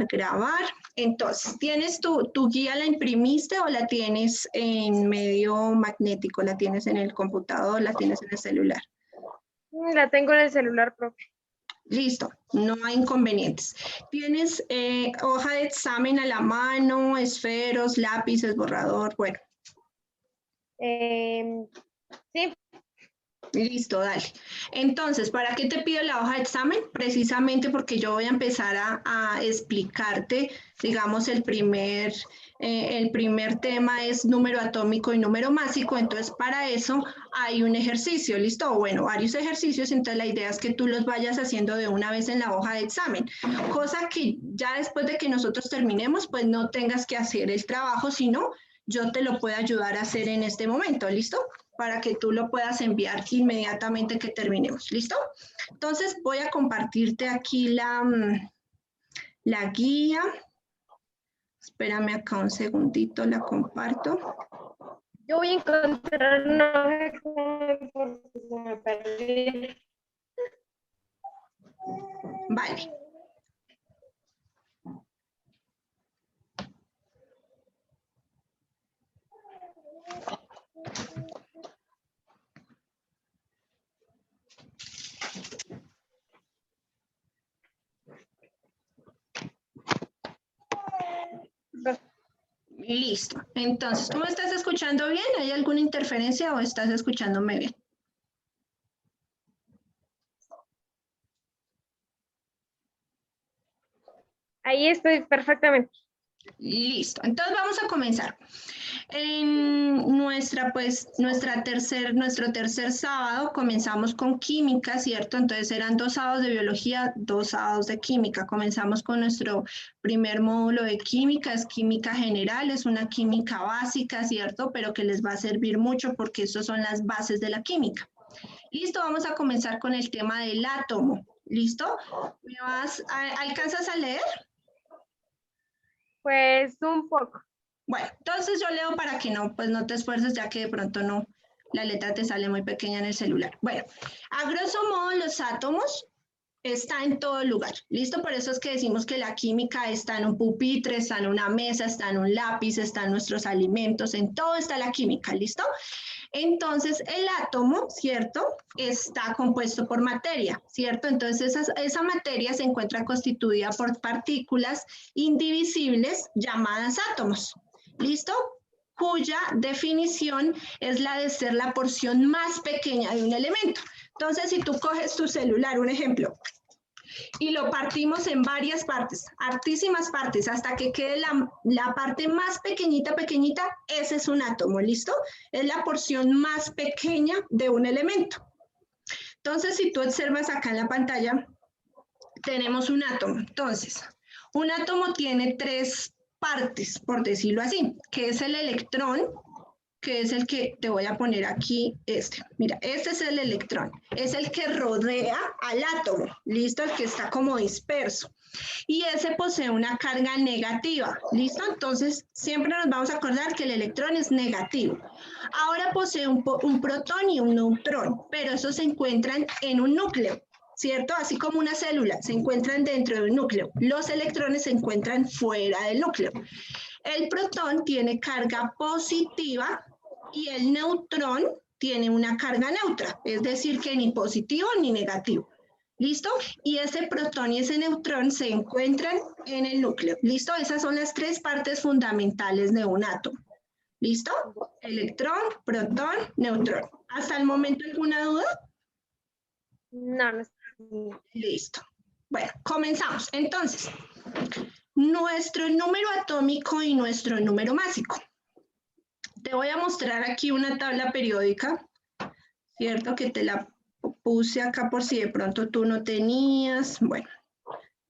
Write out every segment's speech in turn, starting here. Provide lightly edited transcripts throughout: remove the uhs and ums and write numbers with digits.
Grabar. Entonces, ¿tienes tu guía, la imprimiste o la tienes en medio magnético? ¿La tienes en el computador, la tienes en el celular? La tengo en el celular, profe. Listo, no hay inconvenientes. ¿Tienes hoja de examen a la mano, esferos, lápices, borrador? Bueno. Sí. Listo, dale. Entonces, ¿para qué te pido la hoja de examen? Precisamente porque yo voy a empezar a explicarte, digamos, el primer tema es número atómico y número másico, entonces para eso hay un ejercicio, ¿listo? Bueno, varios ejercicios, entonces la idea es que tú los vayas haciendo de una vez en la hoja de examen, cosa que ya después de que nosotros terminemos, pues no tengas que hacer el trabajo, sino yo te lo puedo ayudar a hacer en este momento, ¿listo? Para que tú lo puedas enviar inmediatamente que terminemos, ¿listo? Entonces voy a compartirte aquí la guía. Espérame acá un segundito, la comparto. Yo voy a encontrar una porque se me perdió. Vale. Listo. Entonces, ¿tú me estás escuchando bien? ¿Hay alguna interferencia o estás escuchándome bien? Ahí estoy perfectamente. Listo. Entonces vamos a comenzar. En nuestro tercer sábado comenzamos con química, ¿cierto? Entonces eran 2 sábados de biología, 2 sábados de química. Comenzamos con nuestro primer módulo de química, es química general, es una química básica, ¿cierto? Pero que les va a servir mucho porque estas son las bases de la química. Listo, vamos a comenzar con el tema del átomo. ¿Listo? ¿Alcanzas a leer? Pues un poco. Bueno, entonces yo leo para que no, pues no te esfuerces, ya que de pronto no, la letra te sale muy pequeña en el celular. Bueno, a grosso modo los átomos están en todo lugar, ¿listo? Por eso es que decimos que la química está en un pupitre, está en una mesa, está en un lápiz, está en nuestros alimentos, en todo está la química, ¿listo? Entonces, el átomo, ¿cierto? Está compuesto por materia, ¿cierto? Entonces, esa materia se encuentra constituida por partículas indivisibles llamadas átomos, ¿listo? Cuya definición es la de ser la porción más pequeña de un elemento. Entonces, si tú coges tu celular, un ejemplo, y lo partimos en varias partes, hartísimas partes, hasta que quede la parte más pequeñita, ese es un átomo, ¿listo? Es la porción más pequeña de un elemento. Entonces, si tú observas acá en la pantalla, tenemos un átomo. Entonces, un átomo tiene 3 partes, por decirlo así, que es el electrón, que es el que te voy a poner aquí, Mira, este es el electrón, es el que rodea al átomo, ¿listo? El que está como disperso. Y ese posee una carga negativa, ¿listo? Entonces, siempre nos vamos a acordar que el electrón es negativo. Ahora posee un protón y un neutrón, pero esos se encuentran en un núcleo, ¿cierto? Así como una célula, se encuentran dentro de un núcleo. Los electrones se encuentran fuera del núcleo. El protón tiene carga positiva y el neutrón tiene una carga neutra, es decir, que ni positivo ni negativo. ¿Listo? Y ese protón y ese neutrón se encuentran en el núcleo. ¿Listo? Esas son las 3 partes fundamentales de un átomo. ¿Listo? Electrón, protón, neutrón. ¿Hasta el momento alguna duda? No. Listo. Bueno, comenzamos. Entonces, nuestro número atómico y nuestro número másico. Te voy a mostrar aquí una tabla periódica, ¿cierto? Que te la puse acá por si de pronto tú no tenías. Bueno,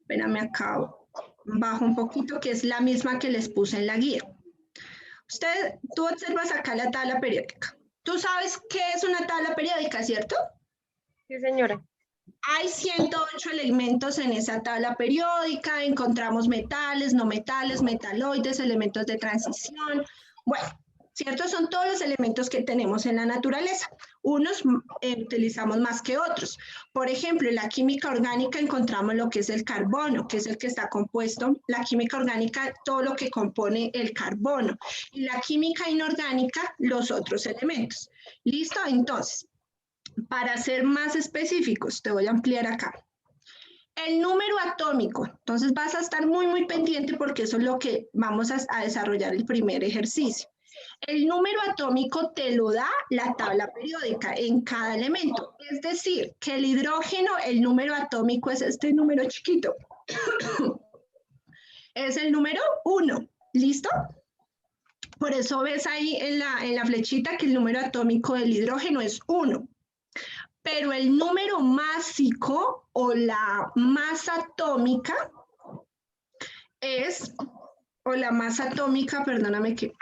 espérame acá, bajo un poquito, que es la misma que les puse en la guía. Tú observas acá la tabla periódica. Tú sabes qué es una tabla periódica, ¿cierto? Sí, señora. Hay 108 elementos en esa tabla periódica, encontramos metales, no metales, metaloides, elementos de transición. Bueno, ¿cierto? Son todos los elementos que tenemos en la naturaleza. Unos utilizamos más que otros. Por ejemplo, en la química orgánica encontramos lo que es el carbono, que es el que está compuesto. La química orgánica, todo lo que compone el carbono. Y la química inorgánica, los otros elementos. ¿Listo? Entonces, para ser más específicos, te voy a ampliar acá. El número atómico, entonces vas a estar muy pendiente porque eso es lo que vamos a desarrollar el primer ejercicio. El número atómico te lo da la tabla periódica en cada elemento. Es decir, que el hidrógeno, el número atómico es este número chiquito. Es el número 1. ¿Listo? Por eso ves ahí en la flechita que el número atómico del hidrógeno es 1. Pero el número másico o la masa atómica es, o la masa atómica, perdóname que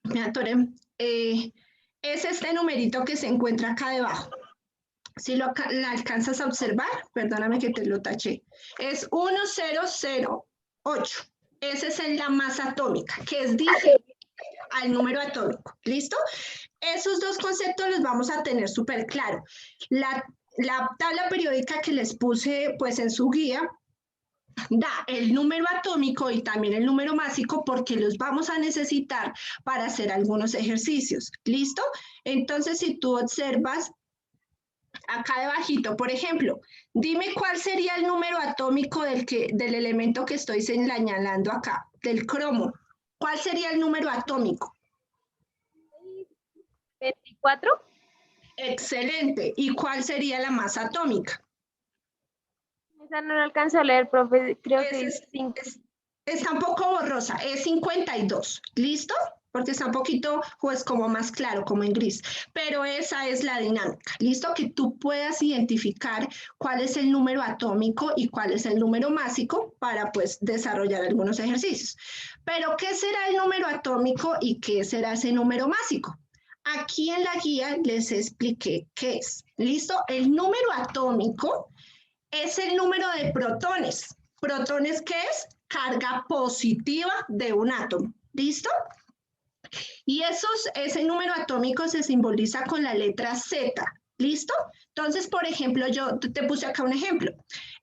me atoré, es este numerito que se encuentra acá debajo. Si lo alcanzas a observar, perdóname que te lo taché, es 1008. Esa es la masa atómica, que es diferente al número atómico. ¿Listo? Esos dos conceptos los vamos a tener súper claro. La tabla periódica que les puse pues en su guía da el número atómico y también el número másico porque los vamos a necesitar para hacer algunos ejercicios. ¿Listo? Entonces, si tú observas acá debajito, por ejemplo, dime cuál sería el número atómico del elemento que estoy señalando acá, del cromo. ¿Cuál sería el número atómico? 24. Excelente. ¿Y cuál sería la masa atómica? Esa no la alcanzo a leer, profe. Creo que es 5. Está un poco borrosa. Es 52. ¿Listo? Porque está un poquito, pues, como más claro, como en gris. Pero esa es la dinámica. ¿Listo? Que tú puedas identificar cuál es el número atómico y cuál es el número másico para, pues, desarrollar algunos ejercicios. Pero, ¿qué será el número atómico y qué será ese número másico? Aquí en la guía les expliqué qué es. ¿Listo? El número atómico es el número de protones. ¿Protones qué es? Carga positiva de un átomo. ¿Listo? Y ese número atómico se simboliza con la letra Z. ¿Listo? Entonces, por ejemplo, yo te puse acá un ejemplo.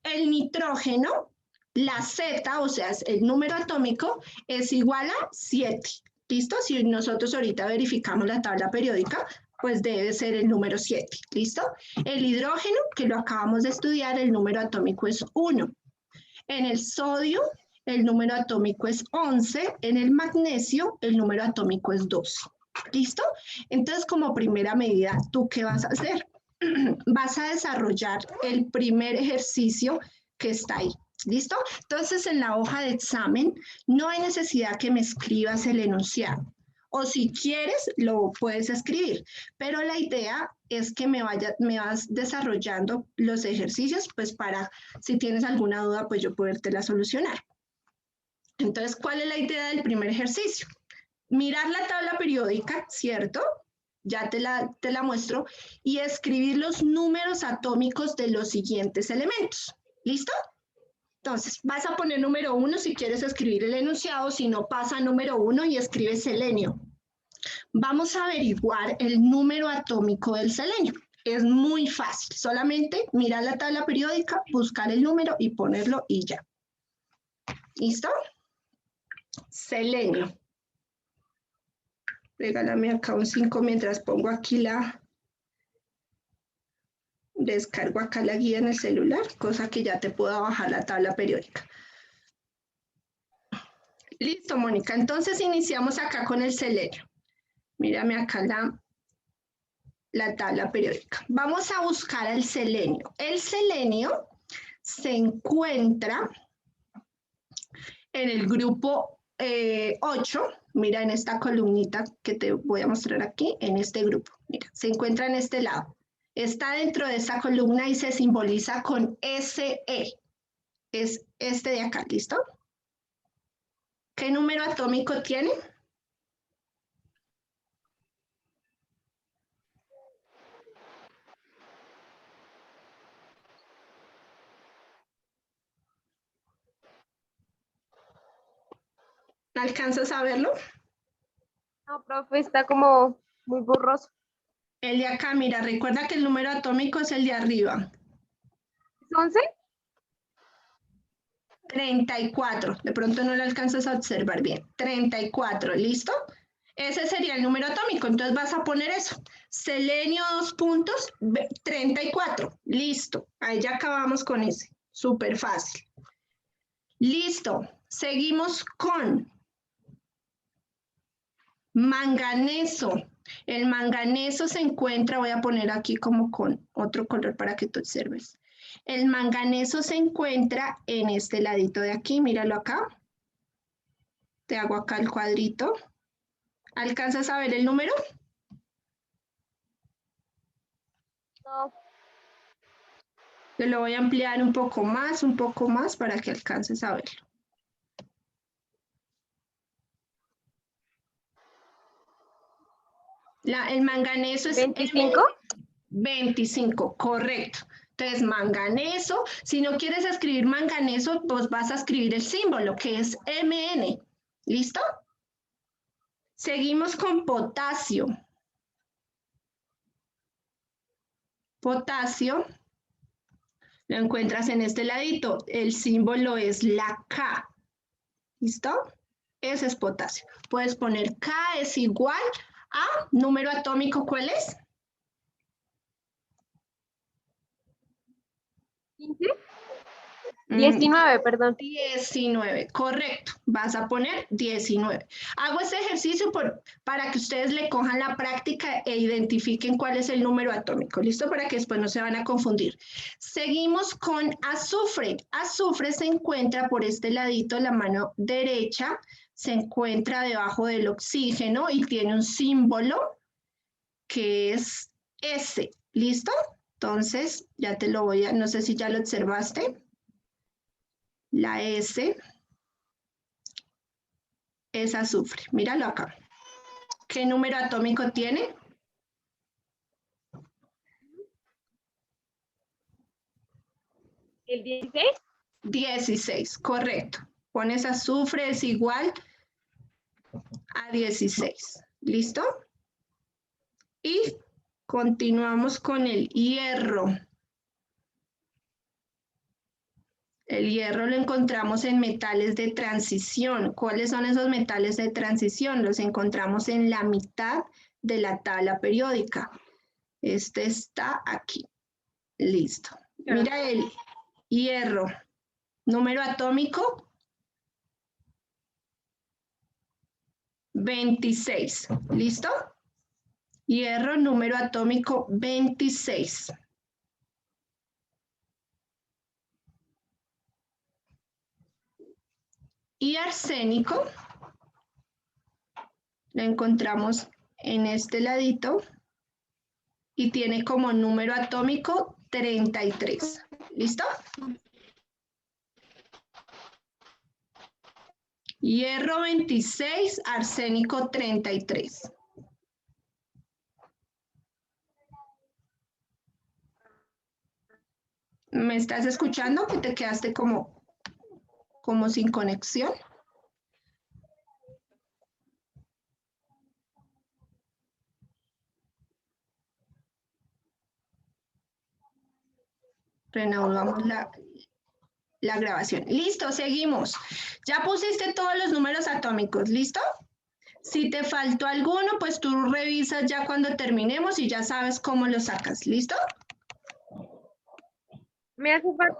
El nitrógeno, la Z, o sea, el número atómico, es igual a 7. ¿Listo? Si nosotros ahorita verificamos la tabla periódica, pues debe ser el número 7. ¿Listo? El hidrógeno, que lo acabamos de estudiar, el número atómico es 1. En el sodio, el número atómico es 11. En el magnesio, el número atómico es 12. ¿Listo? Entonces, como primera medida, ¿tú qué vas a hacer? Vas a desarrollar el primer ejercicio que está ahí. ¿Listo? Entonces, en la hoja de examen no hay necesidad que me escribas el enunciado. O si quieres, lo puedes escribir. Pero la idea es que me vas desarrollando los ejercicios, pues para, si tienes alguna duda, pues yo podértela solucionar. Entonces, ¿cuál es la idea del primer ejercicio? Mirar la tabla periódica, ¿cierto? Ya te la muestro. Y escribir los números atómicos de los siguientes elementos. ¿Listo? Entonces, vas a poner número 1 si quieres escribir el enunciado, si no pasa número 1 y escribe selenio. Vamos a averiguar el número atómico del selenio. Es muy fácil, solamente mirar la tabla periódica, buscar el número y ponerlo y ya. ¿Listo? Selenio. Regálame acá un 5 mientras pongo aquí descargo acá la guía en el celular, cosa que ya te pueda bajar la tabla periódica. Listo, Mónica. Entonces iniciamos acá con el selenio. Mírame acá la tabla periódica. Vamos a buscar el selenio. El selenio se encuentra en el grupo 8. Mira en esta columnita que te voy a mostrar aquí, en este grupo. Mira, se encuentra en este lado. Está dentro de esta columna y se simboliza con SE. Es este de acá, ¿listo? ¿Qué número atómico tiene? alcanzas a verlo? No, profe, está como muy borroso. El de acá, mira, recuerda que el número atómico es el de arriba. ¿Es 11? 34. De pronto no lo alcanzas a observar bien. 34, ¿listo? Ese sería el número atómico. Entonces vas a poner eso. Selenio, 2 puntos, 34. Listo. Ahí ya acabamos con ese. Súper fácil. Listo. Seguimos con manganeso. El manganeso se encuentra, voy a poner aquí como con otro color para que tú observes. El manganeso se encuentra en este ladito de aquí, míralo acá. Te hago acá el cuadrito. ¿Alcanzas a ver el número? No. Te lo voy a ampliar un poco más para que alcances a verlo. El manganeso es 25. 25, correcto. Entonces, manganeso, si no quieres escribir manganeso, pues vas a escribir el símbolo, que es Mn. ¿Listo? Seguimos con potasio. Potasio, lo encuentras en este ladito. El símbolo es la K. ¿Listo? Ese es potasio. Puedes poner K es igual a número atómico, ¿cuál es? 15. 19, perdón. 19, correcto. Vas a poner 19. Hago este ejercicio para que ustedes le cojan la práctica e identifiquen cuál es el número atómico. ¿Listo? Para que después no se van a confundir. Seguimos con azufre. Azufre se encuentra por este ladito, la mano derecha, se encuentra debajo del oxígeno y tiene un símbolo que es S. ¿Listo? Entonces, ya te lo voy a, no sé si ya lo observaste. La S es azufre. Míralo acá. ¿Qué número atómico tiene? ¿El 16? 16, correcto. Pones azufre es igual a 16. ¿Listo? Y continuamos con el hierro. El hierro lo encontramos en metales de transición. ¿Cuáles son esos metales de transición? Los encontramos en la mitad de la tabla periódica. Este está aquí. Listo. Mira el hierro. Número atómico 26. ¿Listo? Hierro, número atómico 26. Y arsénico lo encontramos en este ladito y tiene como número atómico 33. ¿Listo? Hierro 26, arsénico 33. ¿Me estás escuchando? Que te quedaste como sin conexión. Reanudamos la grabación. Listo, seguimos. Ya pusiste todos los números atómicos, ¿listo? Si te faltó alguno, pues tú revisas ya cuando terminemos y ya sabes cómo lo sacas, ¿listo? Me hace falta.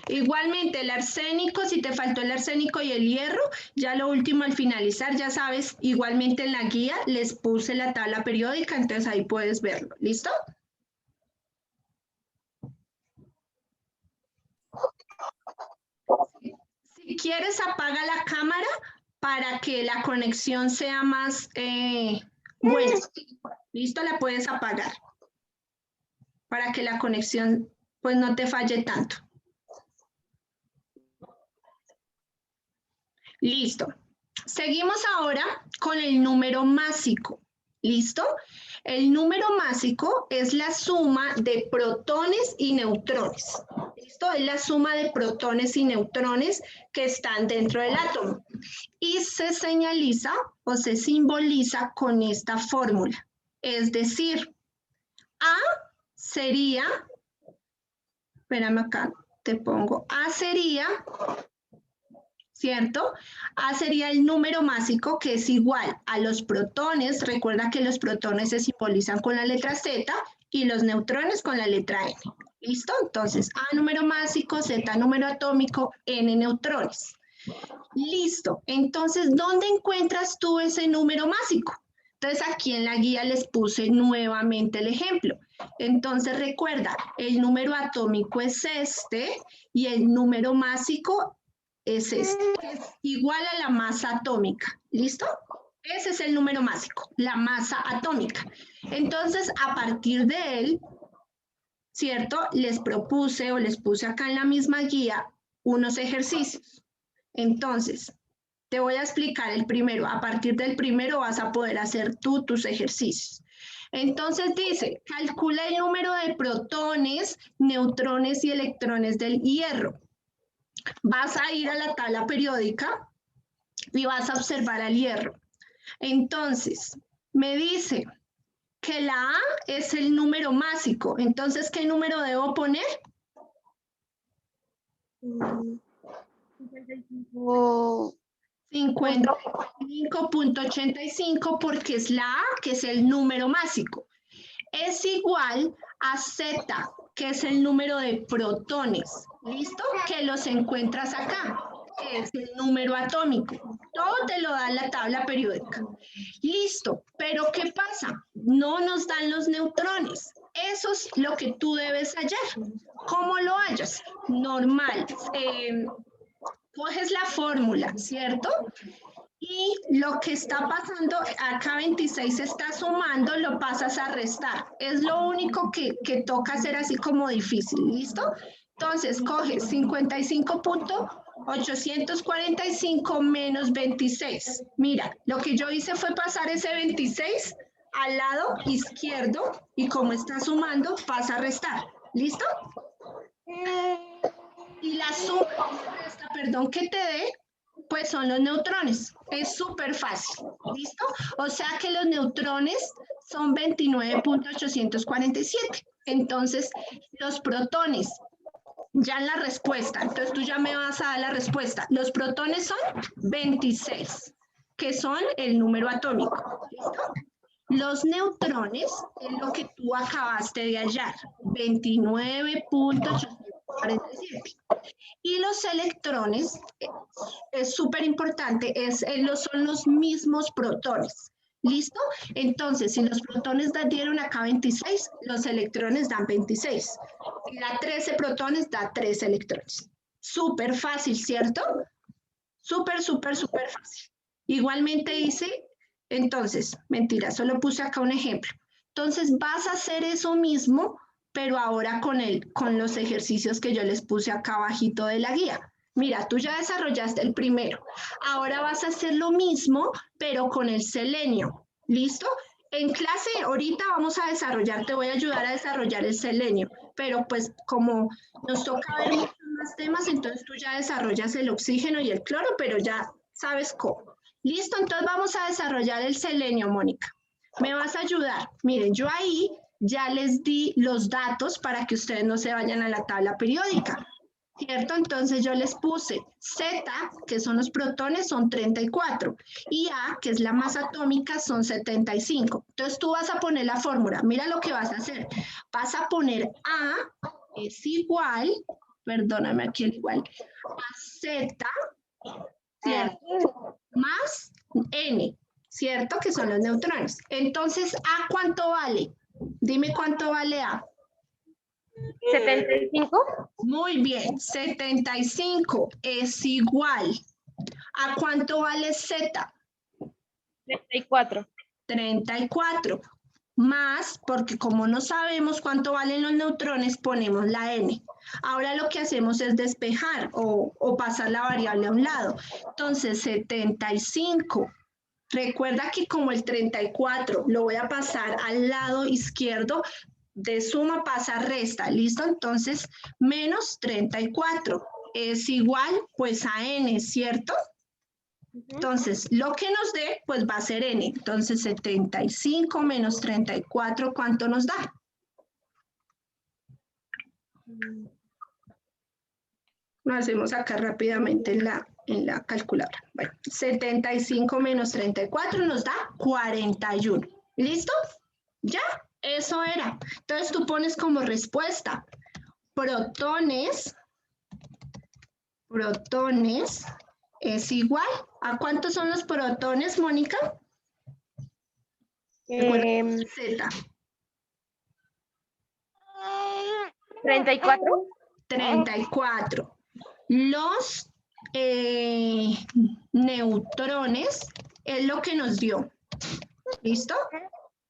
Igualmente el arsénico, si te faltó el arsénico y el hierro, ya lo último al finalizar, ya sabes, igualmente en la guía les puse la tabla periódica, entonces ahí puedes verlo, ¿listo? Si quieres, apaga la cámara para que la conexión sea más buena. ¿Listo? La puedes apagar para que la conexión pues no te falle tanto. Listo. Seguimos ahora con el número másico. ¿Listo? El número másico es la suma de protones y neutrones. ¿Listo? Es la suma de protones y neutrones que están dentro del átomo. Y se señaliza o se simboliza con esta fórmula. Es decir, A sería, espérame acá, te pongo, A sería, ¿cierto? A sería el número másico que es igual a los protones. Recuerda que los protones se simbolizan con la letra Z y los neutrones con la letra N. ¿Listo? Entonces, A número másico, Z número atómico, N neutrones. Listo. Entonces, ¿dónde encuentras tú ese número másico? Entonces, aquí en la guía les puse nuevamente el ejemplo. Entonces, recuerda, el número atómico es este y el número másico es este, que es igual a la masa atómica. ¿Listo? Ese es el número másico, la masa atómica. Entonces, a partir de él, ¿cierto? Les propuse o les puse acá en la misma guía unos ejercicios. Entonces, te voy a explicar el primero. A partir del primero vas a poder hacer tú tus ejercicios. Entonces dice, calcula el número de protones, neutrones y electrones del hierro. Vas a ir a la tabla periódica y vas a observar al hierro. Entonces, me dice que la A es el número másico. Entonces, ¿qué número debo poner? 55.85 porque es la A, que es el número másico. Es igual a Z, que es el número de protones. ¿Listo? Que los encuentras acá, que es el número atómico. Todo te lo da la tabla periódica. Listo, pero ¿qué pasa? No nos dan los neutrones. Eso es lo que tú debes hallar. ¿Cómo lo hallas? Normal. Coges la fórmula, ¿cierto? Y lo que está pasando, acá 26 se está sumando, lo pasas a restar. Es lo único que toca hacer así como difícil, ¿listo? Entonces, coges 55.845 menos 26. Mira, lo que yo hice fue pasar ese 26 al lado izquierdo y como está sumando, pasa a restar. ¿Listo? Y la suma, perdón, que te dé, pues son los neutrones. Es súper fácil, ¿listo? O sea que los neutrones son 29.847. Entonces, los protones, ya en la respuesta, entonces tú ya me vas a dar la respuesta. Los protones son 26, que son el número atómico, ¿listo? Los neutrones es lo que tú acabaste de hallar, 29.847. Y los electrones, es súper importante, son los mismos protones. ¿Listo? Entonces, si los protones dieron acá 26, los electrones dan 26. Si da 13 protones, da 13 electrones. Súper fácil, ¿cierto? Súper, súper, súper fácil. Igualmente hice, entonces, mentira, solo puse acá un ejemplo. Entonces, vas a hacer eso mismo, pero ahora con los ejercicios que yo les puse acá abajito de la guía. Mira, tú ya desarrollaste el primero. Ahora vas a hacer lo mismo, pero con el selenio. ¿Listo? En clase ahorita vamos a desarrollar, te voy a ayudar a desarrollar el selenio, pero pues como nos toca ver muchos más temas, entonces tú ya desarrollas el oxígeno y el cloro, pero ya sabes cómo. ¿Listo? Entonces vamos a desarrollar el selenio, Mónica. Me vas a ayudar. Miren, yo ahí ya les di los datos para que ustedes no se vayan a la tabla periódica, ¿cierto? Entonces yo les puse Z, que son los protones, son 34, y A, que es la masa atómica, son 75. Entonces tú vas a poner la fórmula. Mira lo que vas a hacer. Vas a poner A es igual, perdóname aquí el igual, a Z, ¿cierto? Más N, ¿cierto? Que son los neutrones. Entonces, ¿A cuánto vale? Dime cuánto vale A. 75. Muy bien, 75 es igual. ¿A cuánto vale Z? 34. 34. Más, porque como no sabemos cuánto valen los neutrones, ponemos la N. Ahora lo que hacemos es despejar o pasar la variable a un lado. Entonces, 75. Recuerda que como el 34 lo voy a pasar al lado izquierdo, De suma pasa a resta, ¿listo? Entonces, menos 34 es igual, pues, a n, ¿cierto? Entonces, lo que nos dé, pues, va a ser n. Entonces, 75 menos 34, ¿cuánto nos da? Lo hacemos acá rápidamente en la calculadora. Bueno, 75 menos 34 nos da 41. ¿Listo? ¿Ya? Eso era. Entonces tú pones como respuesta protones es igual. ¿A cuántos son los protones, Mónica? Z. 34. 34. Los neutrones es lo que nos dio. ¿Listo?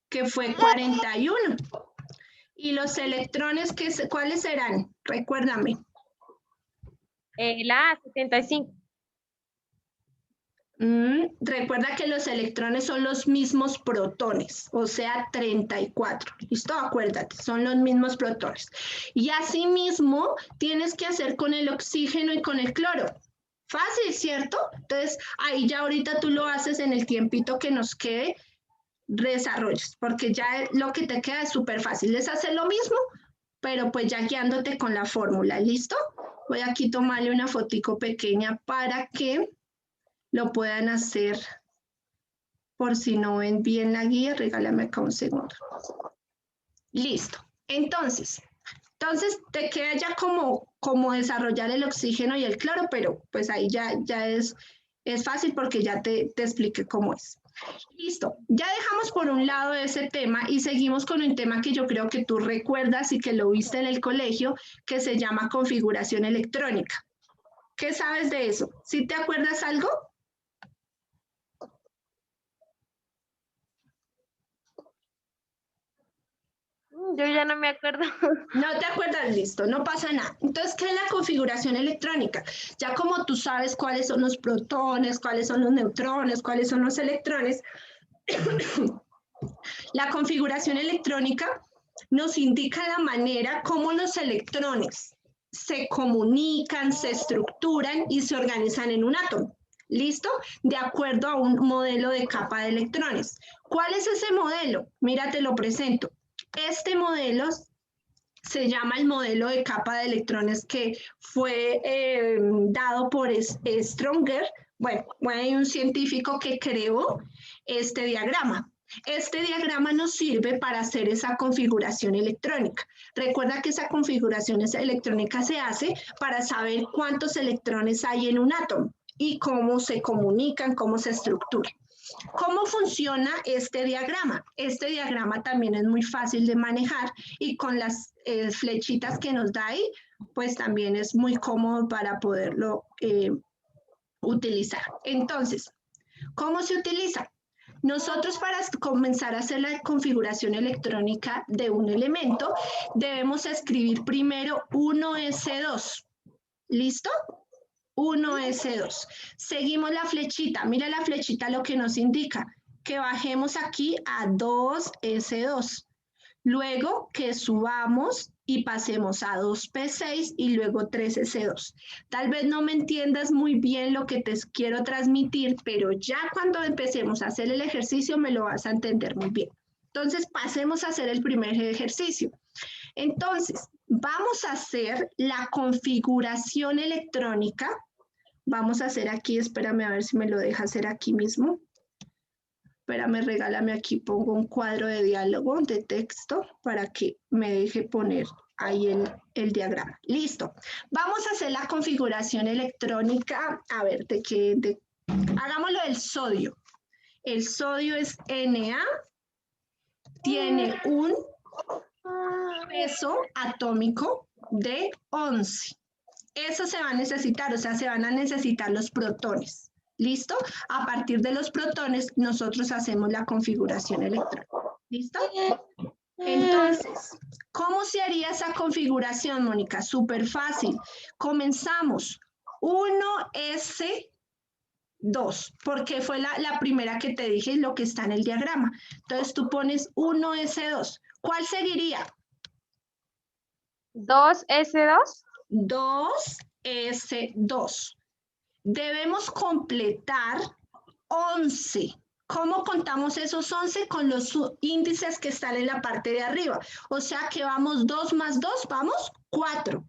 Que fue 41. ¿Y los electrones cuáles serán? Recuérdame. La 75. Recuerda que los electrones son los mismos protones, o sea, 34. ¿Listo? Acuérdate, son los mismos protones. Y asimismo, tienes que hacer con el oxígeno y con el cloro. Fácil, ¿cierto? Entonces, ahí ya ahorita tú lo haces en el tiempito que nos quede, desarrolles, porque ya lo que te queda es súper fácil. Es hacer lo mismo, pero pues ya guiándote con la fórmula. ¿Listo? Voy aquí a tomarle una fotico pequeña para que lo puedan hacer. Por si no ven bien la guía, regálame acá un segundo. Listo. Entonces te queda ya como desarrollar el oxígeno y el cloro, pero pues ahí ya es fácil porque ya te expliqué cómo es. Listo. Ya dejamos por un lado ese tema y seguimos con un tema que yo creo que tú recuerdas y que lo viste en el colegio, que se llama configuración electrónica. ¿Qué sabes de eso? ¿Sí te acuerdas algo? Yo ya no me acuerdo. No te acuerdas, listo, no pasa nada. Entonces, ¿qué es la configuración electrónica? Ya como tú sabes cuáles son los protones, cuáles son los neutrones, cuáles son los electrones, la configuración electrónica nos indica la manera como los electrones se comunican, se estructuran y se organizan en un átomo. ¿Listo? De acuerdo a un modelo de capa de electrones. ¿Cuál es ese modelo? Mira, te lo presento. Este modelo se llama el modelo de capa de electrones que fue dado por Stronger. Bueno, hay un científico que creó este diagrama. Este diagrama nos sirve para hacer esa configuración electrónica. Recuerda que esa configuración electrónica se hace para saber cuántos electrones hay en un átomo y cómo se comunican, cómo se estructuran. ¿Cómo funciona este diagrama? Este diagrama también es muy fácil de manejar y con las flechitas que nos da ahí, pues también es muy cómodo para poderlo utilizar. Entonces, ¿cómo se utiliza? Nosotros para comenzar a hacer la configuración electrónica de un elemento, debemos escribir primero 1S2. ¿Listo? 1S2. Seguimos la flechita. Mira la flechita lo que nos indica. Que bajemos aquí a 2S2. Luego que subamos y pasemos a 2P6 y luego 3S2. Tal vez no me entiendas muy bien lo que te quiero transmitir, pero ya cuando empecemos a hacer el ejercicio me lo vas a entender muy bien. Entonces, pasemos a hacer el primer ejercicio. Entonces, vamos a hacer la configuración electrónica. Vamos a hacer aquí, espérame a ver si me lo deja hacer aquí mismo. Espérame, regálame aquí, pongo un cuadro de diálogo de texto para que me deje poner ahí el diagrama. Listo. Vamos a hacer la configuración electrónica. A ver, hagámoslo del sodio. El sodio es Na, tiene un peso atómico de 11. Eso se va a necesitar, o sea, se van a necesitar los protones. ¿Listo? A partir de los protones, nosotros hacemos la configuración electrónica. ¿Listo? Entonces, ¿cómo se haría esa configuración, Mónica? Súper fácil. Comenzamos 1S2, porque fue la primera que te dije, lo que está en el diagrama. Entonces, tú pones 1S2. ¿Cuál seguiría? 2S2. 2S2. Debemos completar 11. ¿Cómo contamos esos 11? Con los índices que están en la parte de arriba. O sea que vamos 2 más 2, vamos 4.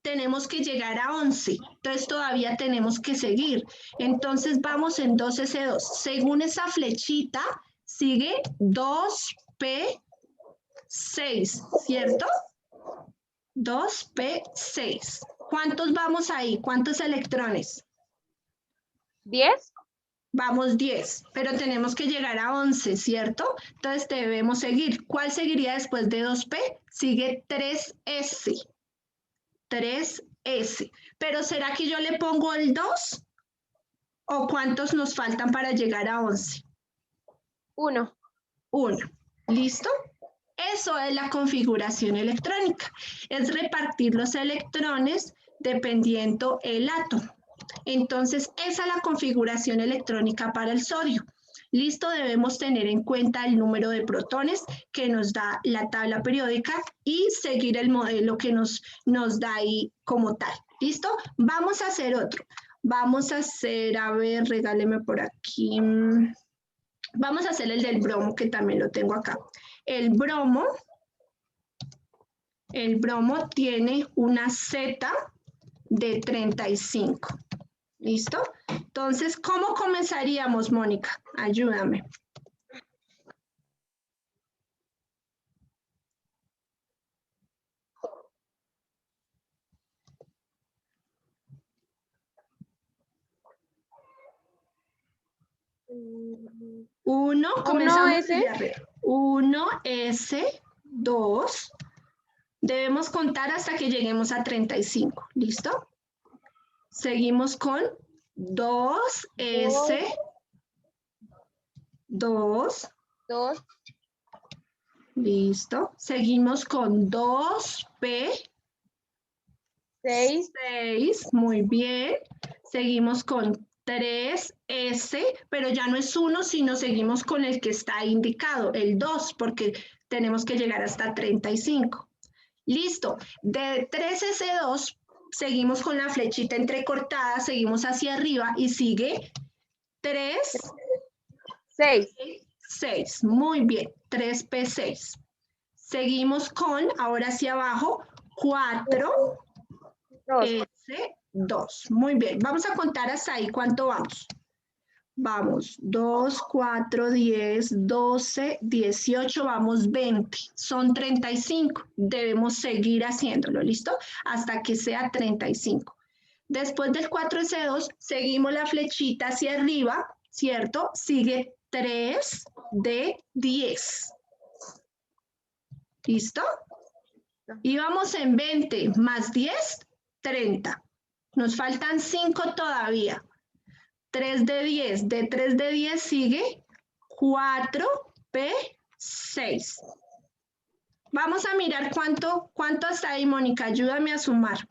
Tenemos que llegar a 11. Entonces todavía tenemos que seguir. Entonces vamos en 2S2. Según esa flechita, sigue 2P6, ¿cierto? 2P6. ¿Cuántos vamos ahí? ¿Cuántos electrones? 10. Vamos 10, pero tenemos que llegar a 11, ¿cierto? Entonces debemos seguir. ¿Cuál seguiría después de 2P? Sigue 3S. 3S. Pero ¿será que yo le pongo el 2? ¿O cuántos nos faltan para llegar a 11? 1. 1. ¿Listo? Eso es la configuración electrónica. Es repartir los electrones dependiendo el átomo. Entonces, esa es la configuración electrónica para el sodio. Listo, debemos tener en cuenta el número de protones que nos da la tabla periódica y seguir el modelo que nos da ahí como tal. ¿Listo? Vamos a hacer otro. Vamos a hacer, a ver, regáleme por aquí. Vamos a hacer el del bromo, que también lo tengo acá. El bromo tiene una Z de 35. ¿Listo? Entonces, ¿cómo comenzaríamos, Mónica? Ayúdame. Comenzamos desde arriba. 1S2. Debemos contar hasta que lleguemos a 35. ¿Listo? Seguimos con 2S2. 2. Listo. Seguimos con 2P. 6. Muy bien. Seguimos con 3S, pero ya no es 1, sino seguimos con el que está indicado, el 2, porque tenemos que llegar hasta 35. Listo. De 3S2 seguimos con la flechita entrecortada, seguimos hacia arriba y sigue 3, 6. Muy bien, 3P6. Seguimos con, ahora hacia abajo, 4S2. Muy bien, vamos a contar hasta ahí. ¿Cuánto vamos? Vamos, 2, 4, 10, 12, 18, vamos 20. Son 35. Debemos seguir haciéndolo, ¿listo? Hasta que sea 35. Después del 4S2, seguimos la flechita hacia arriba, ¿cierto? Sigue 3 de 10. ¿Listo? Y vamos en 20 más 10, 30. Nos faltan 5 todavía. 3 de 10. De 3 de 10 sigue 4P6. Vamos a mirar cuánto hasta ahí, Mónica. Ayúdame a sumar.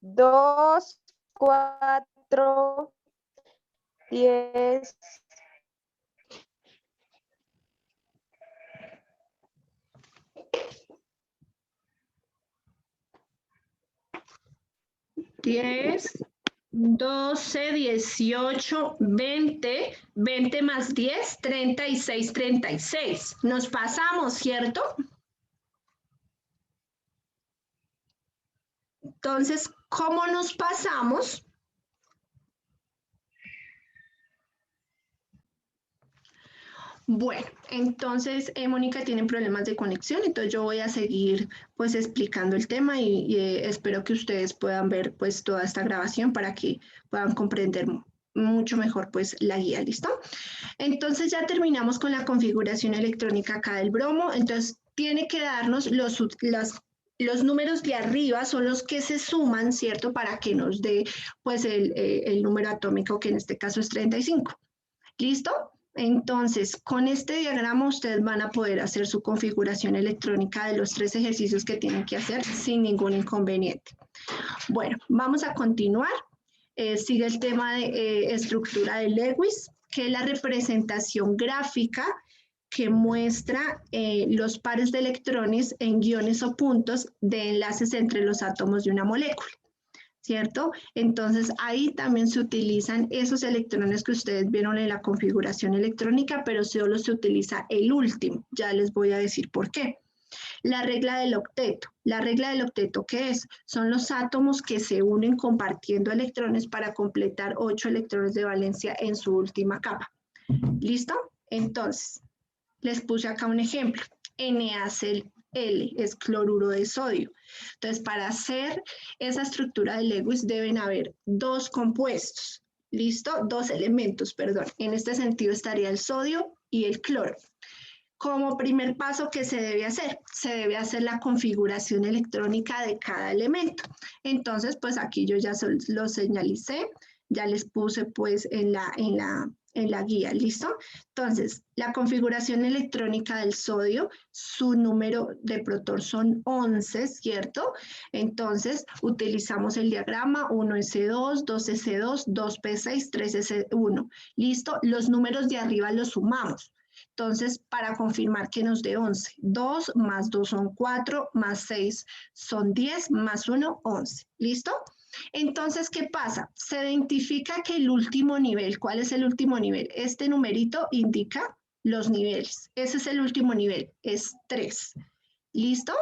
Dos, 4, 10. $10, 12, 18, 20, 20 más 10, 36, 36. Nos pasamos, ¿cierto? Entonces, ¿cómo nos pasamos? Bueno, entonces Mónica tiene problemas de conexión, entonces yo voy a seguir pues explicando el tema y espero que ustedes puedan ver pues toda esta grabación para que puedan comprender mucho mejor pues la guía, ¿listo? Entonces ya terminamos con la configuración electrónica acá del bromo, entonces tiene que darnos los números de arriba son los que se suman, ¿cierto? Para que nos dé pues el número atómico, que en este caso es 35. ¿Listo? Entonces, con este diagrama ustedes van a poder hacer su configuración electrónica de los 3 ejercicios que tienen que hacer sin ningún inconveniente. Bueno, vamos a continuar. Sigue el tema de estructura de Lewis, que es la representación gráfica que muestra los pares de electrones en guiones o puntos de enlaces entre los átomos de una molécula, ¿cierto? Entonces ahí también se utilizan esos electrones que ustedes vieron en la configuración electrónica, pero solo se utiliza el último. Ya les voy a decir por qué. La regla del octeto. La regla del octeto, ¿qué es? Son los átomos que se unen compartiendo electrones para completar 8 electrones de valencia en su última capa. ¿Listo? Entonces, les puse acá un ejemplo. NaCl es cloruro de sodio. Entonces, para hacer esa estructura de Lewis deben haber 2 compuestos. ¿Listo? 2 elementos, perdón. En este sentido estaría el sodio y el cloro. Como primer paso, ¿qué se debe hacer? Se debe hacer la configuración electrónica de cada elemento. Entonces, pues aquí yo ya lo señalicé, ya les puse pues en la guía, ¿listo? Entonces, la configuración electrónica del sodio, su número de proton son 11, ¿cierto? Entonces, utilizamos el diagrama 1s2, 2s2, 2p6, 3s1, ¿listo? Los números de arriba los sumamos. Entonces, para confirmar que nos dé 11, 2 más 2 son 4, más 6 son 10, más 1, 11. ¿Listo? Entonces, ¿qué pasa? Se identifica que el último nivel, ¿cuál es el último nivel? Este numerito indica los niveles. Ese es el último nivel, es 3. ¿Listo?